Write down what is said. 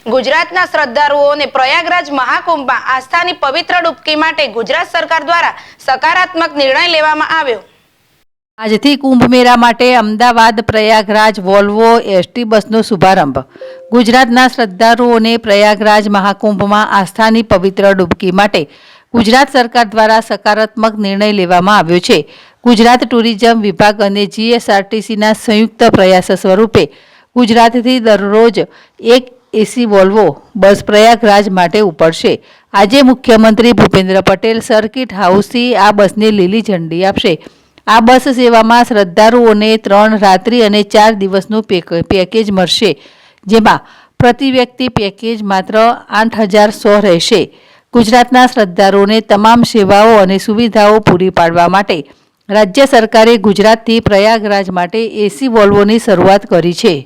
ગુજરાતના શ્રદ્ધાળુઓને પ્રયાગરાજ મહાકુંભમાં આસ્થાની પવિત્ર ડૂબકી માટે ગુજરાત સરકાર દ્વારા સકારાત્મક નિર્ણય લેવામાં આવ્યો। આજથી કુંભ મેળા માટે અમદાવાદ પ્રયાગરાજ વોલ્વો એસટી બસનો શુભારંભ। ગુજરાતના શ્રદ્ધાળુઓને પ્રયાગરાજ મહાકુંભમાં આસ્થાની પવિત્ર ડૂબકી માટે ગુજરાત સરકાર દ્વારા સકારાત્મક નિર્ણય લેવામાં આવ્યો છે। ગુજરાત ટુરિઝમ વિભાગ અને જીએસઆરટીસીના સંયુક્ત પ્રયાસ સ્વરૂપે ગુજરાતથી દરરોજ એક એસી વોલ્વો બસ પ્રયાગરાજ માટે ઉપડશે। આજે મુખ્યમંત્રી ભૂપેન્દ્ર પટેલ સર્કિટ હાઉસથી આ બસને લીલી ઝંડી આપશે। આ બસ સેવામાં શ્રદ્ધાળુઓને 3 રાત્રિ અને 4 દિવસનું પેકેજ મળશે, જેમાં પ્રતિ વ્યક્તિ પેકેજ માત્ર 8,100 રહેશે। ગુજરાતના શ્રદ્ધાળુઓને તમામ સેવાઓ અને સુવિધાઓ પૂરી પાડવા માટે રાજ્ય સરકારે ગુજરાતથી પ્રયાગરાજ માટે એસી વોલ્વોની શરૂઆત કરી છે।